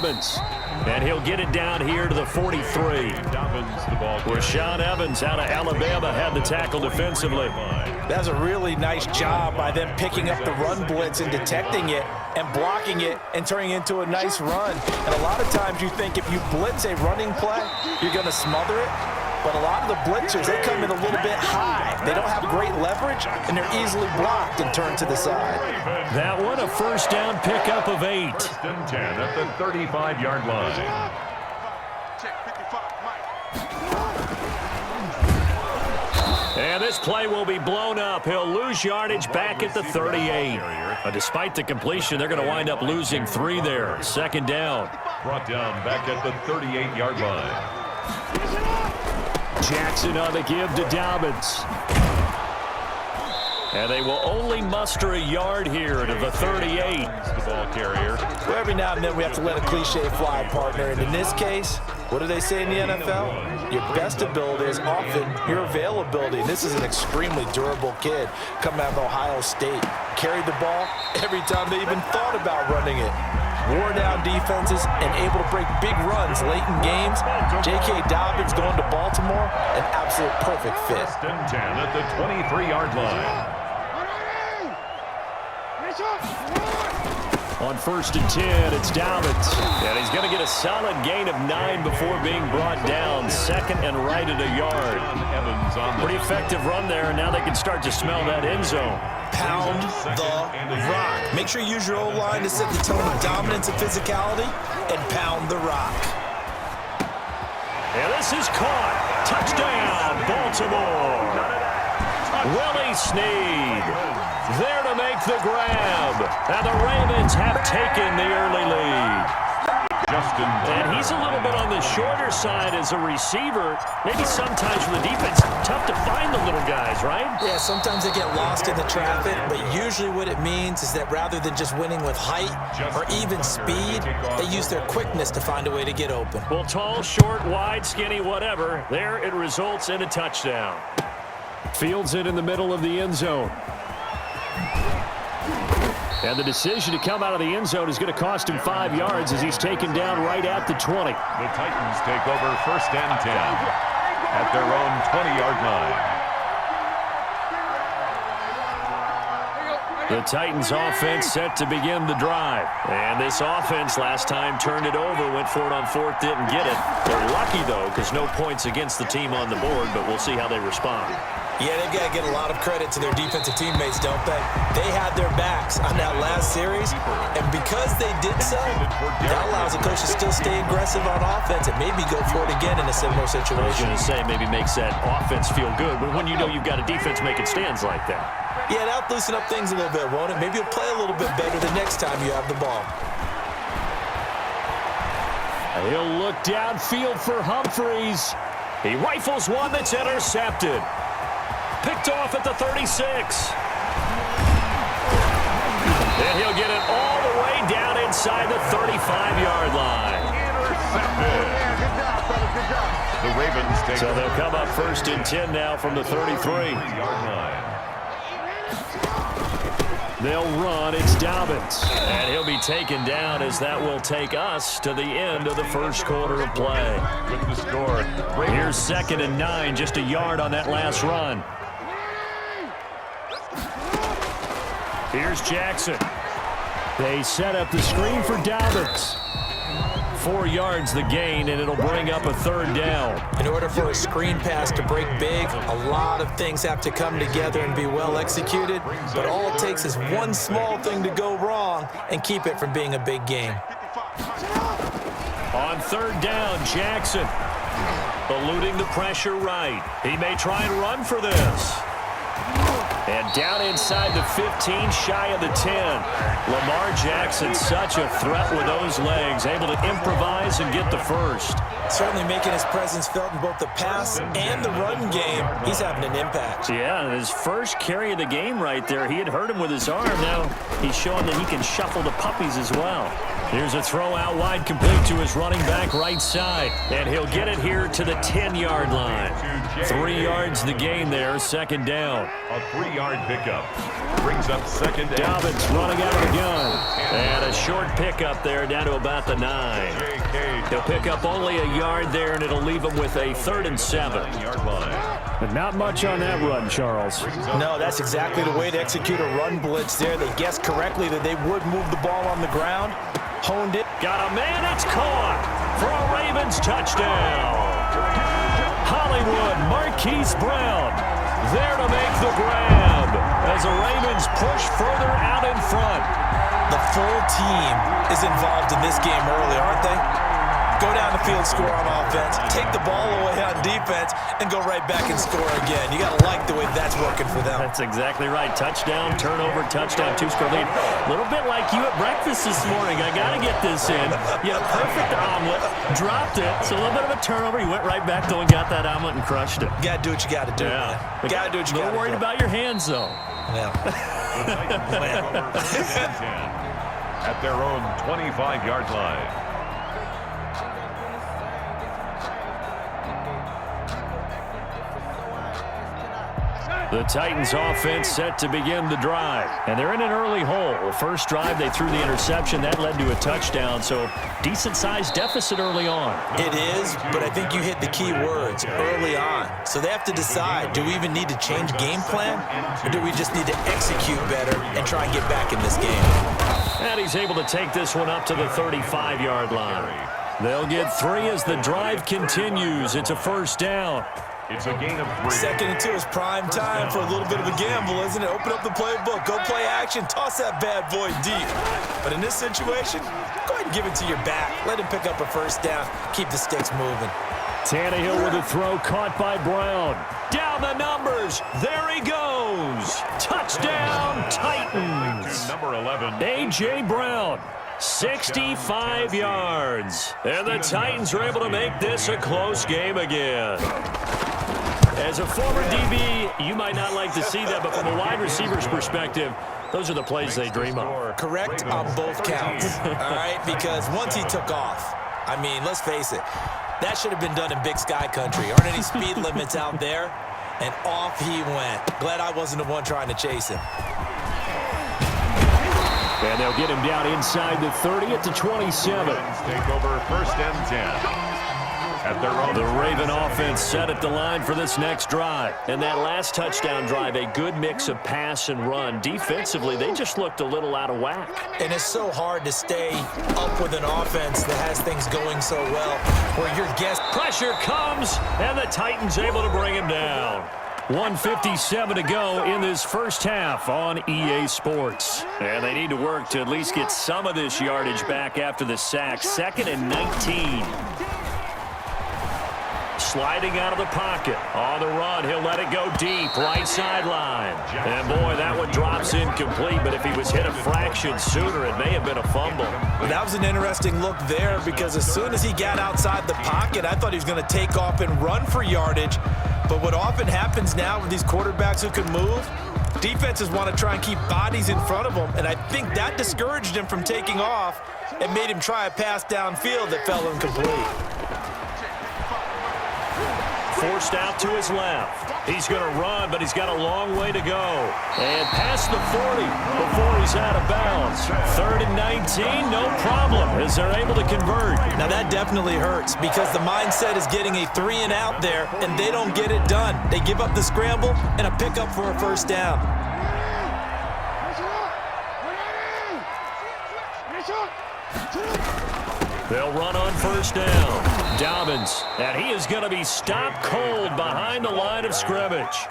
Dobbins. And he'll get it down here to the 43. Rashaan Evans out of Alabama had the tackle defensively. That's a really nice job by them picking up the run blitz and detecting it and blocking it and turning it into a nice run. And a lot of times you think if you blitz a running play, you're going to smother it. But a lot of the blitzers, they come in a little bit high. They don't have great leverage, and they're easily blocked and turned to the side. That one, a first down pickup of 8. First and 10 at the 35-yard line. And this play will be blown up. He'll lose yardage back at the 38. Despite the completion, they're going to wind up losing 3 there. Second down. Brought down back at the 38-yard line. Jackson on the give to Dobbins. And they will only muster a yard here to the 38. The ball carrier. Well, every now and then we have to let a cliche fly, partner. And in this case, what do they say in the NFL? Your best ability is often your availability. And this is an extremely durable kid coming out of Ohio State. Carried the ball every time they even thought about running it. Wore down defenses and able to break big runs late in games. J.K. Dobbins going to Baltimore, an absolute perfect fit. First and 10 at the 23-yard line. On first and 10, it's Dobbins. And he's going to get a solid gain of 9 before being brought down. Second and right at a yard. Pretty effective run there, and now they can start to smell that end zone. Pound the rock. Make sure you use your O-line to set the tone of dominance and physicality, and pound the rock. And this is caught. Touchdown, Baltimore. Willie Snead there to make the grab. And the Ravens have taken the early lead. And he's a little bit on the shorter side as a receiver. Maybe sometimes for the defense, tough to find the little guys, right? Yeah, sometimes they get lost in the traffic, but usually what it means is that rather than just winning with height or even speed, they use their quickness to find a way to get open. Well, tall, short, wide, skinny, whatever, there it results in a touchdown. Fields it in the middle of the end zone. And the decision to come out of the end zone is going to cost him 5 yards as he's taken down right at the 20. The Titans take over first and 10 at their own 20-yard line. The Titans offense set to begin the drive. And this offense last time turned it over, went for it on fourth, didn't get it. They're lucky, though, because no points against the team on the board, but we'll see how they respond. Yeah, they've got to get a lot of credit to their defensive teammates, don't they? They had their backs on that last series, and because they did so, that allows the coach to still stay aggressive on offense and maybe go for it again in a similar situation. I was going to say maybe makes that offense feel good, but when you know you've got a defense making stands like that. Yeah, that'll loosen up things a little bit, won't it? Maybe you'll play a little bit better the next time you have the ball. He'll look downfield for Humphreys. He rifles one that's intercepted. Picked off at the 36. And he'll get it all the way down inside the 35-yard line. Intercepted. Good job. The Ravens take So they'll come up first and 10 now from the 33-yard line. They'll run. It's Dobbins. And he'll be taken down as that will take us to the end of the first quarter of play. With the score. Here's second and 9, just a yard on that last run. Here's Jackson. They set up the screen for Dobbins. 4 yards the gain, and it'll bring up a third down. In order for a screen pass to break big, a lot of things have to come together and be well executed, but all it takes is one small thing to go wrong and keep it from being a big game. On third down, Jackson eluding the pressure right. He may try and run for this. And down inside the 15, shy of the 10. Lamar Jackson, such a threat with those legs, able to improvise and get the first. Certainly making his presence felt in both the pass and the run game. He's having an impact. Yeah, his first carry of the game right there. He had hurt him with his arm. Now he's showing that he can shuffle the puppies as well. Here's a throw out wide, complete to his running back right side. And he'll get it here to the 10-yard line. 3 yards the gain there, second down. A 3-yard pickup. Brings up second down. Dobbins running out of the gun. And a short pickup there down to about the 9. He'll pick up only a yard there, and it'll leave him with a 3rd and 7. But not much on that run, Charles. No, that's exactly the way to execute a run blitz there. They guessed correctly that they would move the ball on the ground. Honed it. Got a man, it's caught for a Ravens touchdown. Hollywood Marquise Brown there to make the grab as the Ravens push further out in front. The full team is involved in this game early, aren't they? Go down the field, score on offense, take the ball away on defense, and go right back and score again. You got to like the way that's working for them. That's exactly right. Touchdown, turnover, touchdown, 2-score lead. A little bit like you at breakfast this morning. I got to get this in. You had a perfect omelet, dropped it. It's a little bit of a turnover. You went right back, though, and got that omelet and crushed it. You got to do what you got to do, man. You got to do what you got to do. No worried about your hands, though. Yeah. At their own 25-yard line. The Titans offense set to begin the drive. And they're in an early hole. First drive, they threw the interception. That led to a touchdown. So decent-sized deficit early on. It is, but I think you hit the key words early on. So they have to decide, do we even need to change game plan? Or do we just need to execute better and try and get back in this game? And he's able to take this one up to the 35-yard line. They'll get 3 as the drive continues. It's a first down. It's a gain of 3. 2nd and 2 is prime time for a little bit of a gamble, isn't it? Open up the playbook, go play action, toss that bad boy deep. But in this situation, go ahead and give it to your back. Let him pick up a first down. Keep the sticks moving. Tannehill with a throw caught by Brown. Down the numbers. There he goes. Touchdown, Titans. Number 11. A.J. Brown. 65 yards. And the Titans are able to make this a close game again. As a former DB, you might not like to see that, but from a wide receiver's perspective, those are the plays they dream of. Correct on both counts, all right? Because once he took off, I mean, let's face it, that should have been done in Big Sky country. Aren't any speed limits out there? And off he went. Glad I wasn't the one trying to chase him. And they'll get him down inside the 30 at the 27. Take over 1st and 10. At their own. The Raven offense set at the line for this next drive. And that last touchdown drive, a good mix of pass and run. Defensively, they just looked a little out of whack. And it's so hard to stay up with an offense that has things going so well, where your guess. Pressure comes, and the Titans able to bring him down. 1:57 to go in this first half on EA Sports. And they need to work to at least get some of this yardage back after the sack. 2nd and 19. Sliding out of the pocket. On the run, he'll let it go deep. Right sideline. And boy, that one drops incomplete. But if he was hit a fraction sooner, it may have been a fumble. That was an interesting look there, because as soon as he got outside the pocket, I thought he was going to take off and run for yardage. But what often happens now with these quarterbacks who can move, defenses want to try and keep bodies in front of them. And I think that discouraged him from taking off and made him try a pass downfield that fell incomplete. Forced out to his left. He's going to run, but he's got a long way to go. And past the 40 before he's out of bounds. 3rd and 19, no problem, as they're able to convert. Now that definitely hurts, because the mindset is getting a 3 and out there, and they don't get it done. They give up the scramble and a pickup for a first down. They'll run on first down. Dobbins, and he is going to be stopped cold behind the line of scrimmage.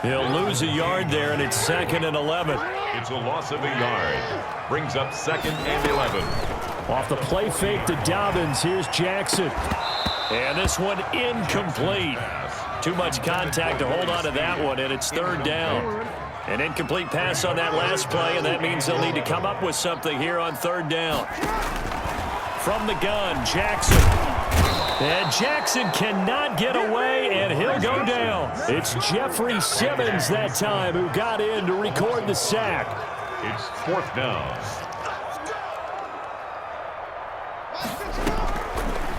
He'll lose a yard there, and it's 2nd and 11. It's a loss of a yard. Brings up 2nd and 11. Off the play fake to Dobbins, here's Jackson. And this one incomplete. Too much contact to hold on to that one, and it's 3rd down. An incomplete pass on that last play, and that means they'll need to come up with something here on 3rd down. From the gun, Jackson. And Jackson cannot get away, and he'll go down. It's Jeffrey Simmons that time who got in to record the sack. It's 4th down.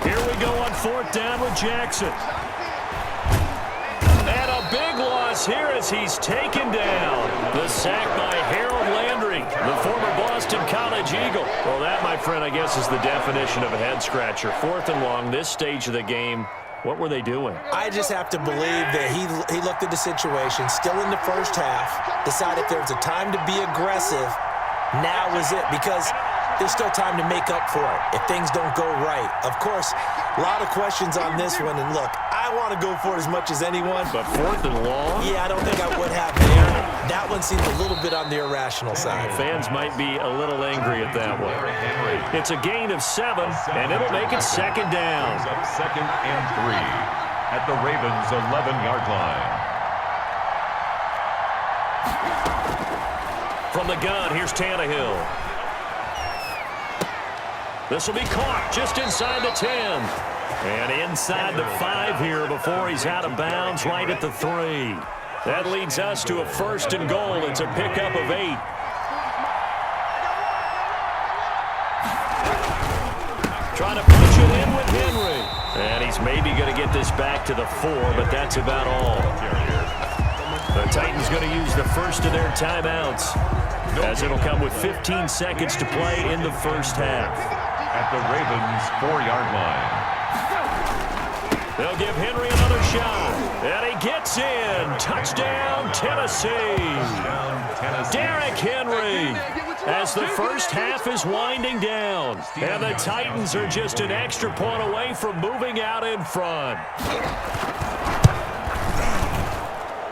Here we go on 4th down with Jackson. And a big loss here as he's taken down. The sack by Harold Landry, the former Boston College Eagle. Well, that, my friend, I guess is the definition of a head-scratcher. 4th and long, this stage of the game. What were they doing? I just have to believe that he looked at the situation, still in the first half, decided there was a time to be aggressive. Now is it, because there's still time to make up for it if things don't go right. Of course, a lot of questions on this one, and look, I want to go for it as much as anyone. But 4th and long? Yeah, I don't think I would have there. That one seems a little bit on the irrational side. Fans might be a little angry at that one. It's a gain of 7, and it'll make it 2nd down. 2nd and 3 at the Ravens' 11-yard line. From the gun, here's Tannehill. This will be caught just inside the 10. And inside the 5 here before he's out of bounds right at the 3. That leads us to a 1st and goal. It's a pickup of 8. Trying to punch it in with Henry. And he's maybe going to get this back to the 4, but that's about all. The Titans going to use the first of their timeouts, as it'll come with 15 seconds to play in the first half. At the Ravens' 4-yard line. They'll give Henry another shot. And he gets in. Touchdown, Tennessee. Derrick Henry. As the first half is winding down. And the Titans are just an extra point away from moving out in front.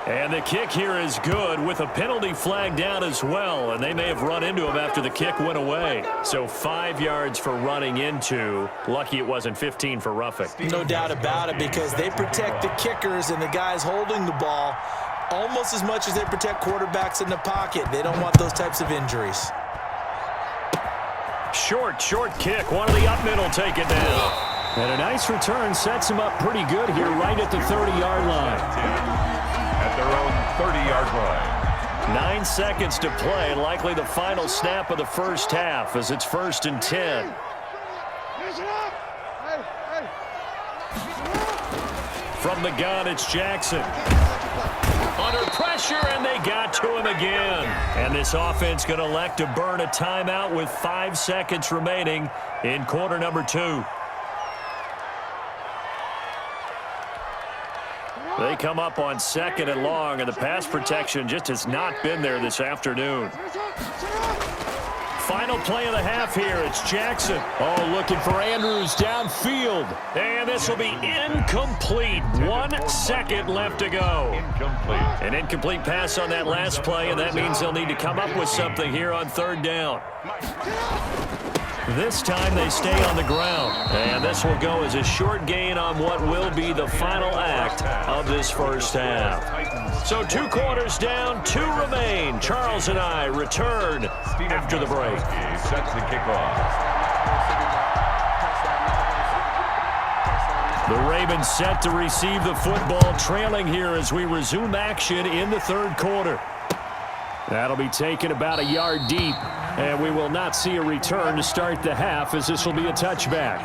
And the kick here is good with a penalty flag down as well. And they may have run into him after the kick went away. So 5 yards for running into. Lucky it wasn't 15 for roughing. No doubt about it, because they protect the kickers and the guys holding the ball almost as much as they protect quarterbacks in the pocket. They don't want those types of injuries. Short kick. One of the up middle take it down. And a nice return sets him up pretty good here right at the 30-yard line. At their own 30-yard line. 9 seconds to play. Likely the final snap of the first half as it's 1st and 10. From the gun, it's Jackson. Under pressure, and they got to him again. And this offense going to elect to burn a timeout with 5 seconds remaining in quarter number 2. They come up on 2nd and long, and the pass protection just has not been there this afternoon. Final play of the half here. It's Jackson. Oh, looking for Andrews downfield. And this will be incomplete. 1 second left to go. An incomplete pass on that last play, and that means they'll need to come up with something here on 3rd down. This time they stay on the ground. And this will go as a short gain on what will be the final act of this first half. So 2 quarters down, 2 remain. Charles and I return after the break. Sets the kickoff. The Ravens set to receive the football, trailing here as we resume action in the 3rd quarter. That'll be taken about a yard deep, and we will not see a return to start the half as this will be a touchback.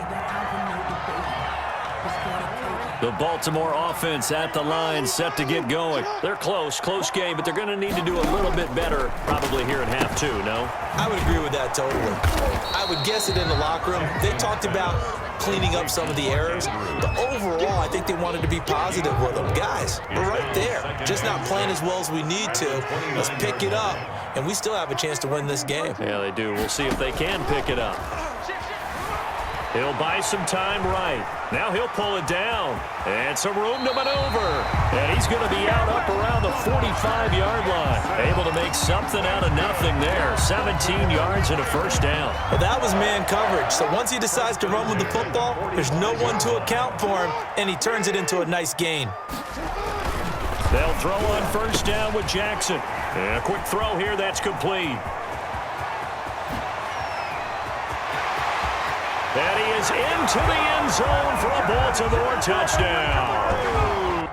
The Baltimore offense at the line set to get going. They're close game, but they're going to need to do a little bit better probably here in half 2, no? I would agree with that totally. I would guess it in the locker room. They talked about cleaning up some of the errors, but overall, I think they wanted to be positive with them. Guys, we're right there. Just not playing as well as we need to. Let's pick it up, and we still have a chance to win this game. Yeah, they do. We'll see if they can pick it up. He'll buy some time right. Now he'll pull it down. And some room to maneuver. And he's going to be out up around the 45-yard line. Able to make something out of nothing there. 17 yards and a first down. Well, that was man coverage. So once he decides to run with the football, there's no one to account for him, and he turns it into a nice gain. They'll throw on first down with Jackson. And a quick throw here that's complete. And he is into the end zone for a Baltimore touchdown.